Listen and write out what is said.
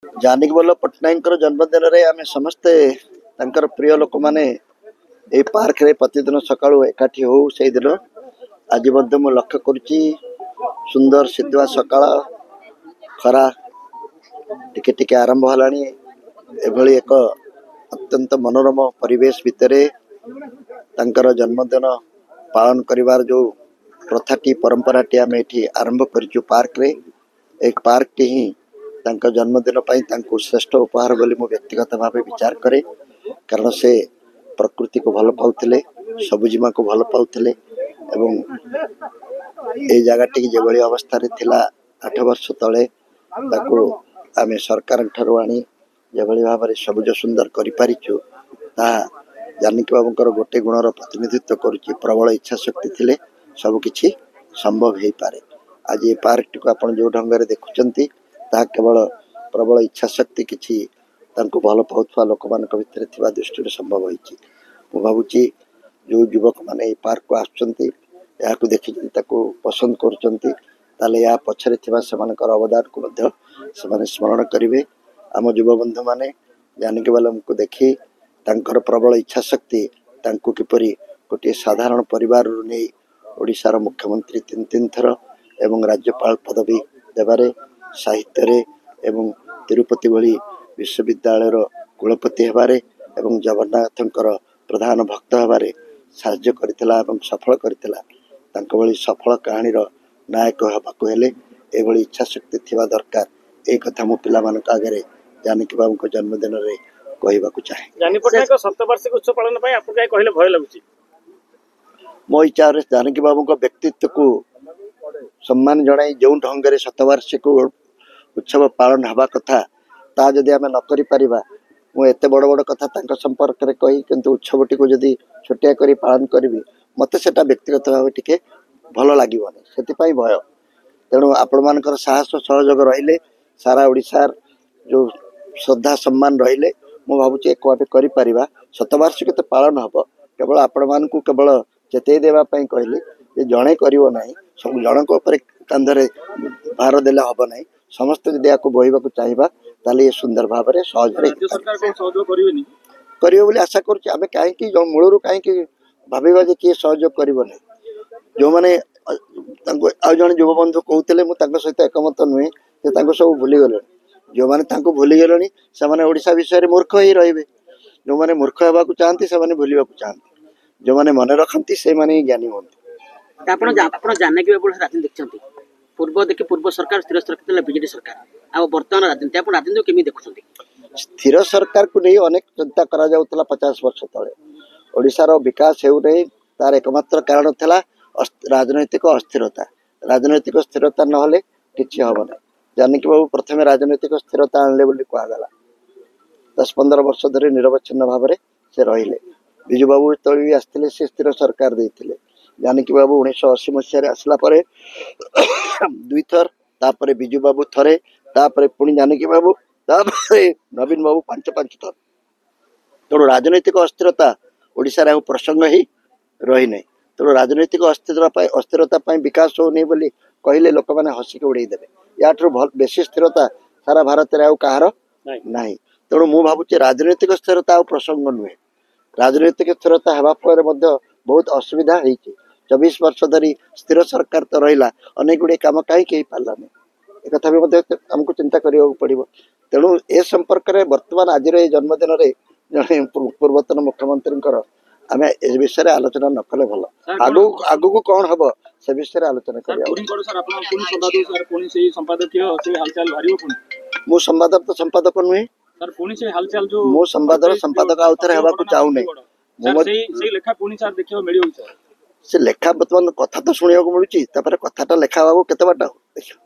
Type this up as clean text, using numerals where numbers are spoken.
जानिक बल्लभ पट्टनायक जन्मदिन में आम समस्ते प्रिय लोक मैंने ये पार्क रे प्रतिदिन सका एकाठी हो से दिन आज मु लक्ष्य करुच्ची सुंदर शीतुआ सका खरा टिके टिके आरंभ हलानी एभली एक अत्यंत मनोरम परिवेश भितर तांकर जन्मदिन पालन करिवार जो प्रथाटी परंपराटी आम ये आरंभ करूँ पार्क रे एक पार्क टी ही तांका जन्मदिन श्रेष्ठ उपहार बोली मु व्यक्तिगत भाव विचार करे कारण से प्रकृति को भल पाउथिले सबुजिमा को भल पाउथिले एवं ए जगह जो अवस्था रे थिला 8 वर्ष तले ताको आमे सरकार ठारो आनी जेभली भाव में सबुज सुंदर करि पारिछु ता जानिक बाबूंकर गोटे गुणर प्रतिनिधित्व करुच्ची प्रबल इच्छा शक्ति थिले सब किछि संभव हो पारे। आज ये पार्क को आपण जो ढंग से देखुचंती ता केवल प्रबल इच्छा शक्ति किछि तांको भल पाउथवा लोक मानक भितर थिबा दृष्टि संभव होइछि। मु भाबुची जो युवक माने पार्क को आछंती याकू देखि ताको पसंद करचंती ताले या पछरे थिबा समानकर अवदान को मध्य समाने स्मरण करिवे। आम युव बंधु माने जानिक बालम को देखि तांकर प्रबल इच्छा शक्ति तांको किपरि गोटे साधारण परिवार नै ओडिशार मुख्यमंत्री 3 थर एवं राज्यपाल पदवी देवारे साहित्य रे एवं तिरुपति भली विश्वविद्यालय कुलपति हेबारे एवं जगन्नाथंकर प्रधान भक्त हेबारे साहाय्य करथिला एवं सफल करथिला तांको भली सफल कहानी नायक हेबाकु हेले एभली इच्छा शक्ति थिबा दरकार ए कथा मो पिला मानक आगे जानिक बाबू को जन्मदिन रे कहबाकू चाहे। जानी पटनायक शतवार्षिक उत्सव पालन पई आपको काय कहले भय लागुची मो विचार रे जानिक बाबू को व्यक्तित्व को सम्मान जणाई जो ढंग से शतवार्षिक उत्सव पालन हवा कथा ता जदि आम न करि परिबा मु एते बड़ बड़ कथा तांका संपर्क रे कही किंतु उत्सवटी को जदि छोटिया करी पालन करी मते सेटा व्यक्तिगत भाव टिके भल लागिबनी सेति भय तेणु आपण मानकर साहस सहयोग रहिले सारा ओडिशार जो श्रद्धा सम्मान रहिले मु भाबुची एक करि परिबा शतवार्षिक तो पालन हब केवल आपण मान को केवल चेतई देवा पई कहले जे जणे करिवो नाही सब जनक ऊपर कांधरे भार देले हब नाही समस्त यदि आपको बोहिबा को चाहिबा ताले ये सुंदर भाव में सहज रे राज्य सरकार को सहयोग करिवेनी करियो बोली आशा करछि आमे काहे कि जो मूलरू काहे कि भाबीबा जे कि सहयोग करिवो नाही जो माने तांको आ जण युव बंधु कहउतले मु तांको सहित एकमत नुहे जे तांको सब भूली गेले जो माने तांको भूली गेलनी से माने ओडिसा विषय रे मूर्ख ही रहिबे जो माने मूर्ख हेबा को चाहंती से माने भूलिबा को चाहंती जो माने मन रखंती से माने ज्ञानी होंती। आपण जानकी बाबू राजनीति देखछंती पूर्व देखि पूर्व सरकार स्थिर सरकार बीजेडी सरकार आ वर्तमान राजनीति आपण राजनीति केमि देखछंती स्थिर सरकार को नहीं अनेक चिंता करा जाउतला 50 वर्ष तले ओडिसा रो विकास हेउ नहीं तार एकमात्र कारण थला राजनैतिक अस्थिरता राजनैतिक स्थिरता न होले किछि हबना जानकी बाबू प्रथमे राजनैतिक स्थिरता आनले बोली कहा गला 10-15 वर्ष धरि निरवच्छिन्न भाव में से रहिले बिजू बाबू तळी आस्थिले से स्थिर सरकार देथिले जानकी बाबू 1980 मसीह आसला परे दुई थर तापरे बिजू बाबू थरे तापरे पुणी जानकी बाबू तापरे नवीन बाबू 5 थर तेणु राजनैतिक अस्थिरता ओडिशा रे प्रसंग ही रही नहीं तेणु राजनैतिक अस्थिरता विकास हो नहीं बोली कहले लोक मैंने हसिक उड़े देवे याठू बेसी स्थिरता सारा भारत में कहार नहीं तेणु मु भावुची राजनैतिक स्थिरता प्रसंग नुहे राजनैतिक स्थिरता हेबा पर बहुत असुविधा होती 24 वर्ष धरी स्थिर सरकार तो रहा अनेक गुड़े कम कहीं पारानी एक कथा भी आमको चिंता करने पड़ो तेणु ए संपर्क में बर्तमान आज जन्मदिन में जड़े पूर्वतन मुख्यमंत्री आम ए विषय आलोचना न कले भल आगु को कौन हम से विषय आलोचना मु संवादक तो संपादक नुहे मु संवादर संपादक आउ थे हवा चाहू से लेखा बर्तमान कथा तो शुणा मिलूँ कथाटा लेखा हवा केते बाट देखियो।